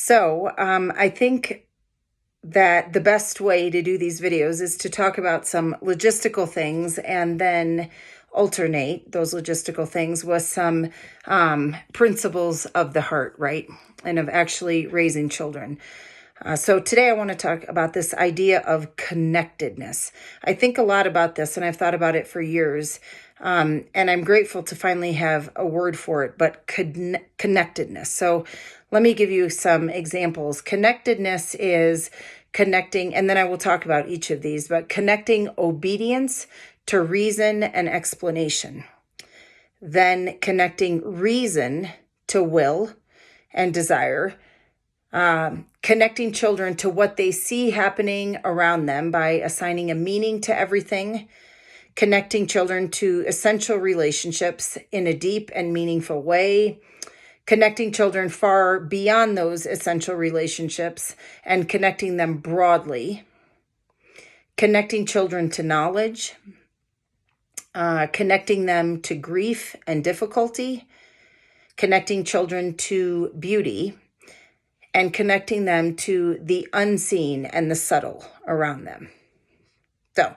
I think that the best way to do these videos is to talk about some logistical things and then alternate those logistical things with some principles of the heart, right? And of actually raising children. So today I want to talk about this idea of connectedness. I think a lot about this, and I've thought about it for years. And I'm grateful to finally have a word for it, but connectedness. So let me give you some examples. Connectedness is connecting, and then I will talk about each of these, but connecting obedience to reason and explanation. Then connecting reason to will and desire. Connecting children to what they see happening around them by assigning a meaning to everything. Connecting children to essential relationships in a deep and meaningful way. Connecting children far beyond those essential relationships and connecting them broadly. Connecting children to knowledge. Connecting them to grief and difficulty. Connecting children to beauty. And connecting them to the unseen and the subtle around them. So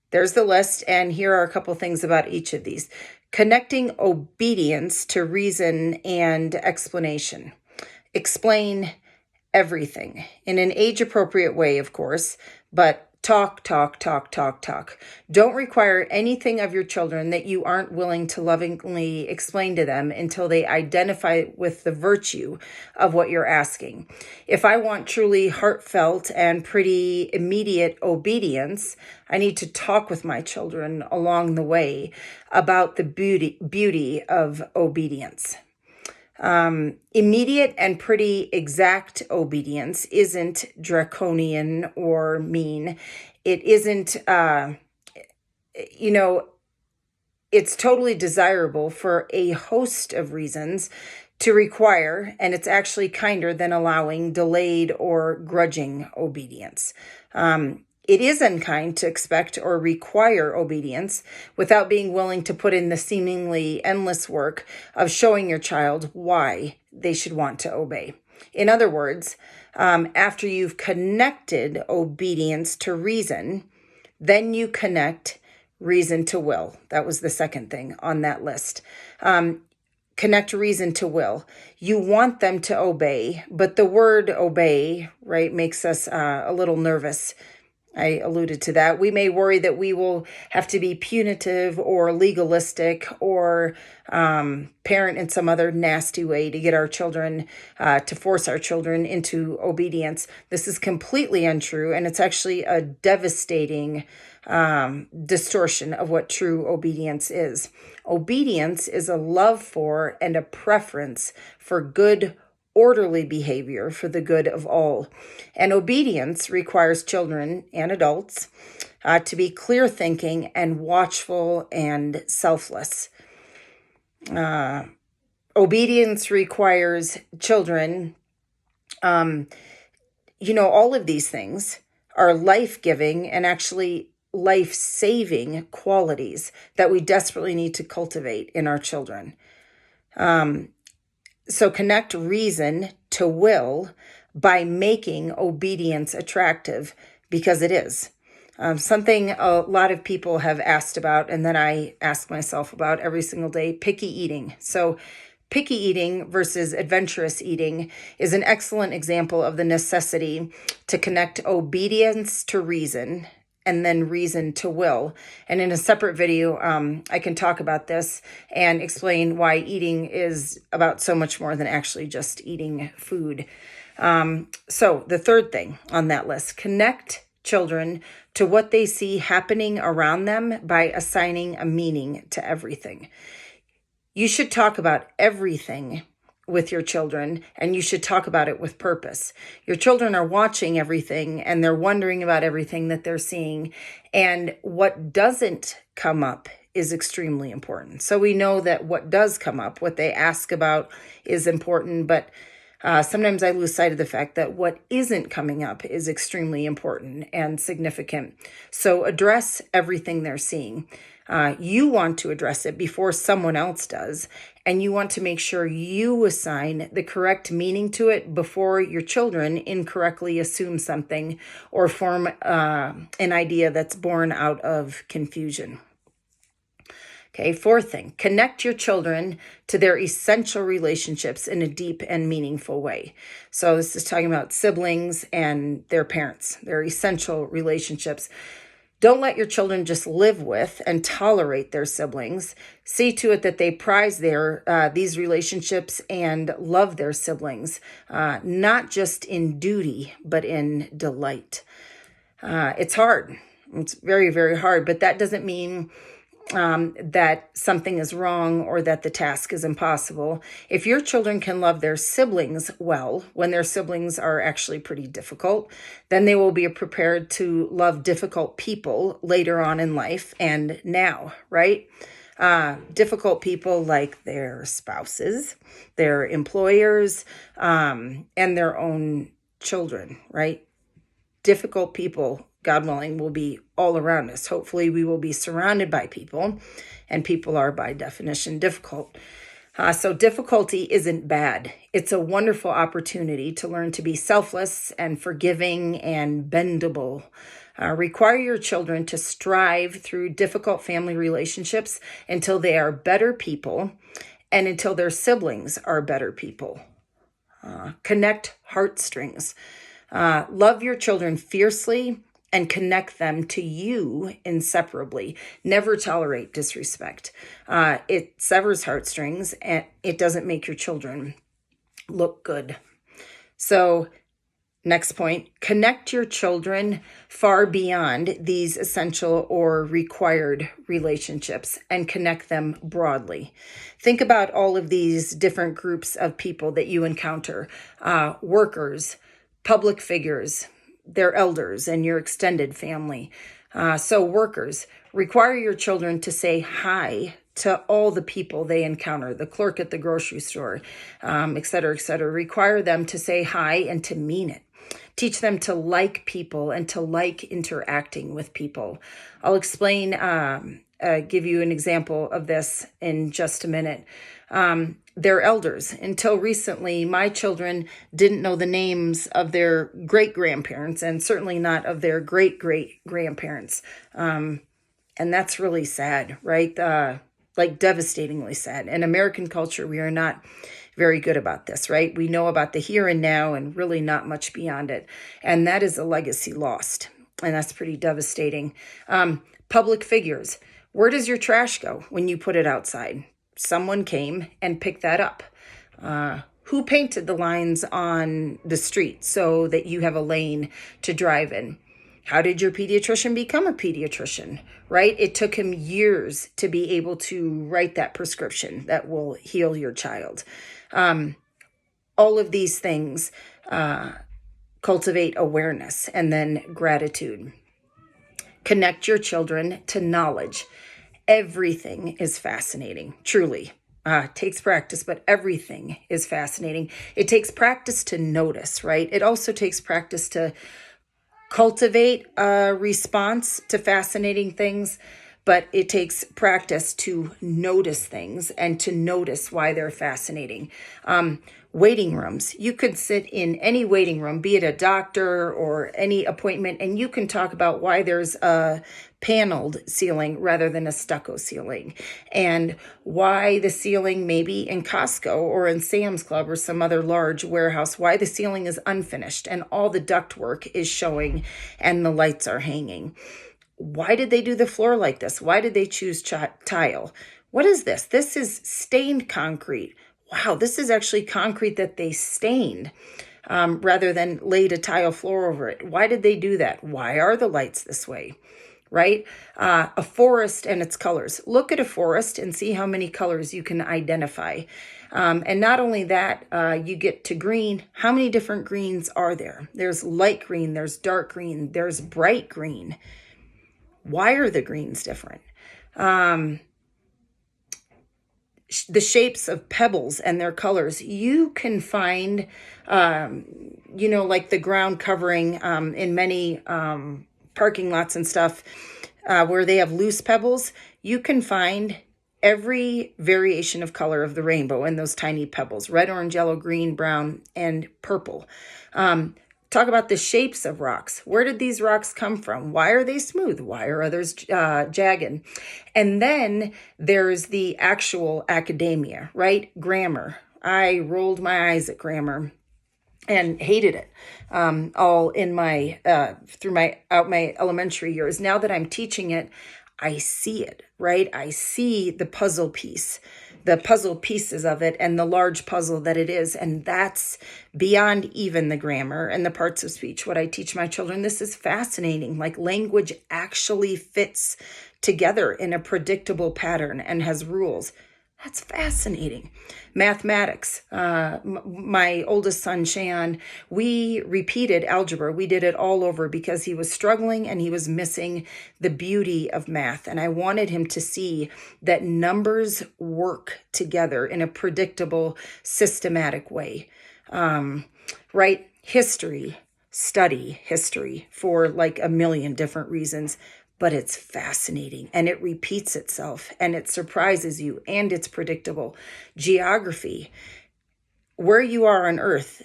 there's the list, and here are a couple things about each of these. Connecting obedience to reason and explanation. Explain everything in an age-appropriate way, of course, but talk. Don't require anything of your children that you aren't willing to lovingly explain to them until they identify with the virtue of what you're asking. If I want truly heartfelt and pretty immediate obedience, I need to talk with my children along the way about the beauty of obedience. Immediate and pretty exact obedience isn't draconian or mean. It isn't, it's totally desirable for a host of reasons to require, and it's actually kinder than allowing delayed or grudging obedience. It is unkind to expect or require obedience without being willing to put in the seemingly endless work of showing your child why they should want to obey. In other words, after you've connected obedience to reason, then you connect reason to will. That was the second thing on that list. Connect reason to will. You want them to obey, but the word obey, right, makes us a little nervous. I alluded to that. We may worry that we will have to be punitive or legalistic or parent in some other nasty way to get our children, to force our children into obedience. This is completely untrue, and it's actually a devastating distortion of what true obedience is. Obedience is a love for and a preference for good orderly behavior for the good of all. And obedience requires children and adults to be clear thinking and watchful and selfless. Obedience requires children, all of these things are life-giving and actually life-saving qualities that we desperately need to cultivate in our children. So connect reason to will by making obedience attractive, because it is. Something a lot of people have asked about, and then I ask myself about every single day, picky eating. So picky eating versus adventurous eating is an excellent example of the necessity to connect obedience to reason and then reason to will. And in a separate video, I can talk about this and explain why eating is about so much more than actually just eating food. So the third thing on that list, connect children to what they see happening around them by assigning a meaning to everything. You should talk about everything with your children, and you should talk about it with purpose. Your children are watching everything, and they're wondering about everything that they're seeing, and what doesn't come up is extremely important. So we know that what does come up, what they ask about, is important, but sometimes I lose sight of the fact that what isn't coming up is extremely important and significant. So address everything they're seeing. You want to address it before someone else does, and you want to make sure you assign the correct meaning to it before your children incorrectly assume something or form an idea that's born out of confusion. Okay, fourth thing, connect your children to their essential relationships in a deep and meaningful way. So this is talking about siblings and their parents, their essential relationships. Don't let your children just live with and tolerate their siblings. See to it that they prize these relationships and love their siblings, not just in duty, but in delight. It's hard. It's very, very hard, but that doesn't mean that something is wrong or that the task is impossible. If your children can love their siblings well, when their siblings are actually pretty difficult, then they will be prepared to love difficult people later on in life and now, right? Difficult people like their spouses, their employers, and their own children, right? Difficult people, God willing, will be all around us. Hopefully, we will be surrounded by people, and people are, by definition, difficult. So difficulty isn't bad. It's a wonderful opportunity to learn to be selfless and forgiving and bendable. Require your children to strive through difficult family relationships until they are better people and until their siblings are better people. Connect heartstrings. Love your children fiercely and connect them to you inseparably. Never tolerate disrespect. It severs heartstrings and it doesn't make your children look good. So, next point, connect your children far beyond these essential or required relationships and connect them broadly. Think about all of these different groups of people that you encounter, workers, public figures, their elders, and your extended family. So workers, require your children to say hi to all the people they encounter, the clerk at the grocery store, et cetera, et cetera. Require them to say hi and to mean it. Teach them to like people and to like interacting with people. I'll explain, give you an example of this in just a minute. Their elders. Until recently, my children didn't know the names of their great-grandparents and certainly not of their great-great-grandparents. And that's really sad, right? Like devastatingly sad. In American culture, we are not very good about this, right? We know about the here and now and really not much beyond it. And that is a legacy lost. And that's pretty devastating. Public figures. Where does your trash go when you put it outside? Someone came and picked that up. Who painted the lines on the street so that you have a lane to drive in? How did your pediatrician become a pediatrician, right? It took him years to be able to write that prescription that will heal your child. All of these things cultivate awareness and then gratitude. Connect your children to knowledge. Everything is fascinating, truly. Takes practice, but everything is fascinating. It takes practice to notice, right? It also takes practice to cultivate a response to fascinating things, but it takes practice to notice things and to notice why they're fascinating. Waiting rooms. You could sit in any waiting room, be it a doctor or any appointment, and you can talk about why there's a paneled ceiling rather than a stucco ceiling, and why the ceiling maybe in Costco or in Sam's Club or some other large warehouse, why the ceiling is unfinished and all the ductwork is showing and the lights are hanging. Why did they do the floor like this? Why did they choose tile? What is this? This is stained concrete. Wow, this is actually concrete that they stained rather than laid a tile floor over it. Why did they do that? Why are the lights this way? Right? A forest and its colors. Look at a forest and see how many colors you can identify. And not only that, you get to green. How many different greens are there? There's light green, there's dark green, there's bright green. Why are the greens different? The shapes of pebbles and their colors. You can find, like the ground covering in many parking lots and stuff. where they have loose pebbles, you can find every variation of color of the rainbow in those tiny pebbles: red, orange, yellow, green, brown, and purple. Talk about the shapes of rocks. Where did these rocks come from? Why are they smooth? Why are others jagged? And then there's the actual academia, right? Grammar. I rolled my eyes at grammar and hated it all in my throughout my elementary years. Now that I'm teaching it, I see it, right? I see the puzzle pieces of it, and the large puzzle that it is. And that's beyond even the grammar and the parts of speech. What I teach my children, this is fascinating. Like, language actually fits together in a predictable pattern and has rules. That's fascinating. Mathematics. My oldest son, Shan, we repeated algebra. We did it all over because he was struggling and he was missing the beauty of math. And I wanted him to see that numbers work together in a predictable, systematic way. Right? History. Study history for like a million different reasons. But it's fascinating, and it repeats itself, and it surprises you, and it's predictable. Geography, where you are on Earth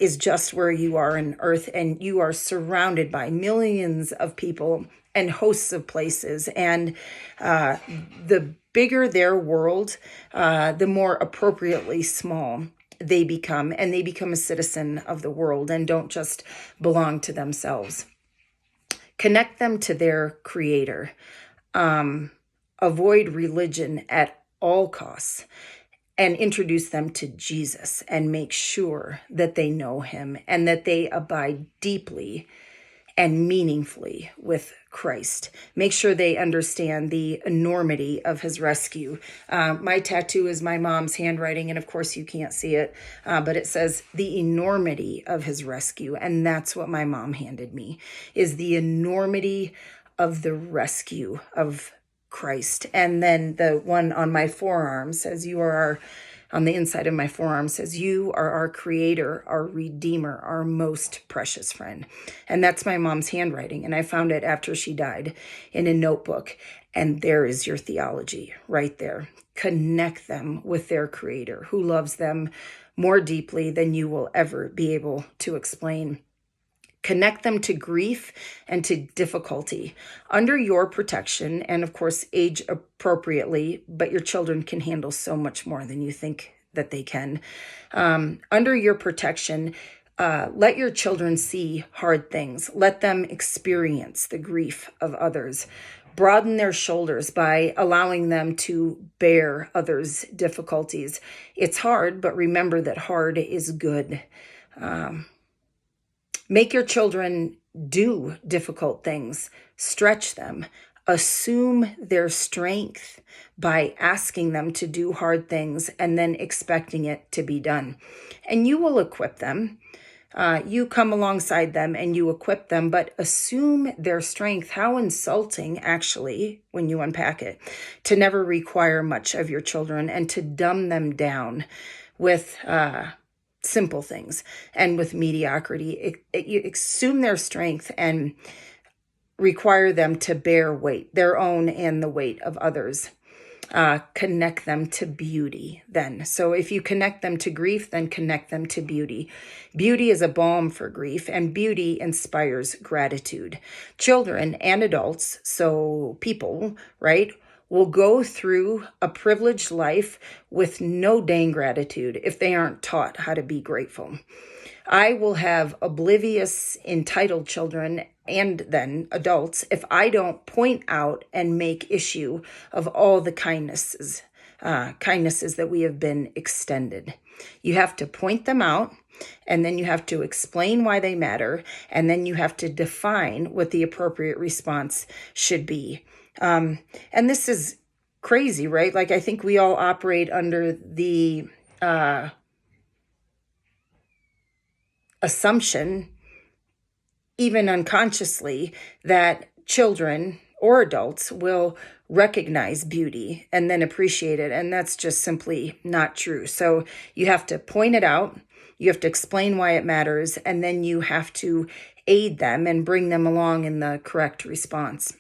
is just where you are on Earth, and you are surrounded by millions of people and hosts of places. And the bigger their world, the more appropriately small they become, and they become a citizen of the world and don't just belong to themselves. Connect them to their creator. Avoid religion at all costs, and introduce them to Jesus, and make sure that they know him and that they abide deeply and meaningfully with Christ. Make sure they understand the enormity of his rescue. My tattoo is my mom's handwriting, and of course you can't see it, but it says the enormity of his rescue. And that's what my mom handed me, is the enormity of the rescue of Christ. And then the one on my forearm says, on the inside of my forearm says, you are our creator, our redeemer, our most precious friend. And that's my mom's handwriting. And I found it after she died in a notebook. And there is your theology right there. Connect them with their creator, who loves them more deeply than you will ever be able to explain. Connect them to grief and to difficulty under your protection, and of course, age appropriately, but your children can handle so much more than you think that they can. Under your protection, let your children see hard things. Let them experience the grief of others. Broaden their shoulders by allowing them to bear others' difficulties. It's hard, but remember that hard is good. Make your children do difficult things. Stretch them. Assume their strength by asking them to do hard things and then expecting it to be done. And you will equip them. You come alongside them and you equip them, but assume their strength. How insulting, actually, when you unpack it, to never require much of your children and to dumb them down with simple things and with mediocrity. You assume their strength and require them to bear weight, their own and the weight of others. Connect them to beauty then. So if you connect them to grief, then connect them to beauty. Beauty is a balm for grief, and beauty inspires gratitude. Children and adults, so people, right, will go through a privileged life with no dang gratitude if they aren't taught how to be grateful. I will have oblivious, entitled children and then adults if I don't point out and make issue of all the kindnesses that we have been extended. You have to point them out, and then you have to explain why they matter, and then you have to define what the appropriate response should be. And this is crazy, right? Like, I think we all operate under the assumption, even unconsciously, that children or adults will recognize beauty and then appreciate it. And that's just simply not true. So you have to point it out, you have to explain why it matters, and then you have to aid them and bring them along in the correct response.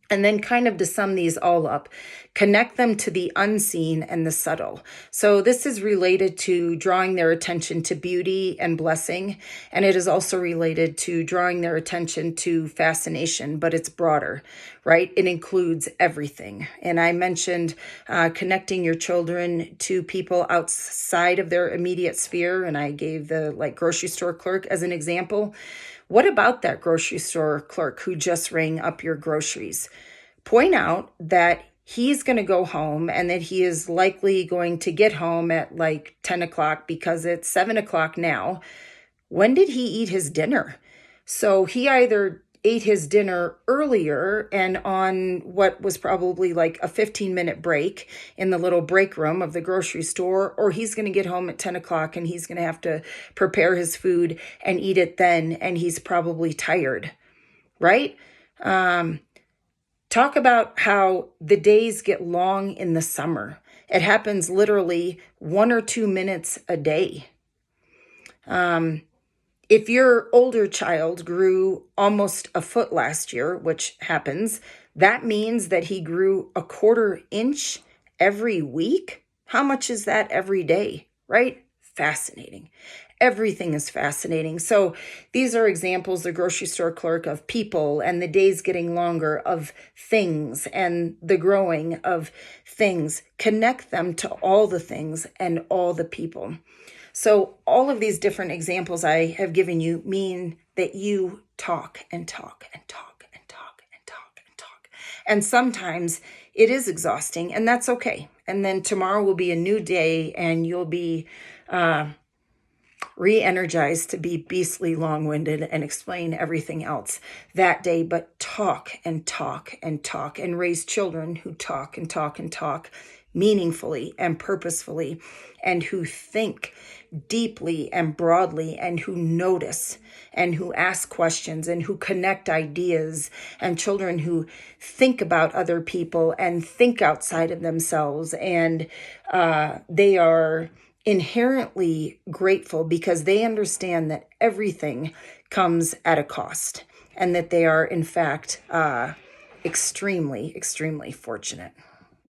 And then, kind of to sum these all up, connect them to the unseen and the subtle. So this is related to drawing their attention to beauty and blessing. And it is also related to drawing their attention to fascination, but it's broader, right? It includes everything. And I mentioned connecting your children to people outside of their immediate sphere. And I gave the grocery store clerk as an example. What about that grocery store clerk who just rang up your groceries? Point out that he's going to go home and that he is likely going to get home at 10 o'clock because it's 7 o'clock now. When did he eat his dinner? So he either ate his dinner earlier and on what was probably a 15-minute break in the little break room of the grocery store, or he's going to get home at 10 o'clock and he's going to have to prepare his food and eat it then, and he's probably tired, right? Talk about how the days get long in the summer. It happens literally 1 or 2 minutes a day. If your older child grew almost a foot last year, which happens, that means that he grew a 1/4 inch every week. How much is that every day, right? Fascinating. Everything is fascinating. So these are examples, the grocery store clerk, of people and the days getting longer, of things and the growing of things. Connect them to all the things and all the people. So all of these different examples I have given you mean that you talk and talk and talk and talk and talk and talk. And sometimes it is exhausting, and that's okay. And then tomorrow will be a new day, and you'll be re-energized to be beastly long-winded and explain everything else that day. But talk and talk and talk, and raise children who talk and talk and talk meaningfully and purposefully, and who think deeply and broadly, and who notice, and who ask questions, and who connect ideas, and children who think about other people and think outside of themselves. And they are inherently grateful because they understand that everything comes at a cost, and that they are, in fact, extremely, extremely fortunate.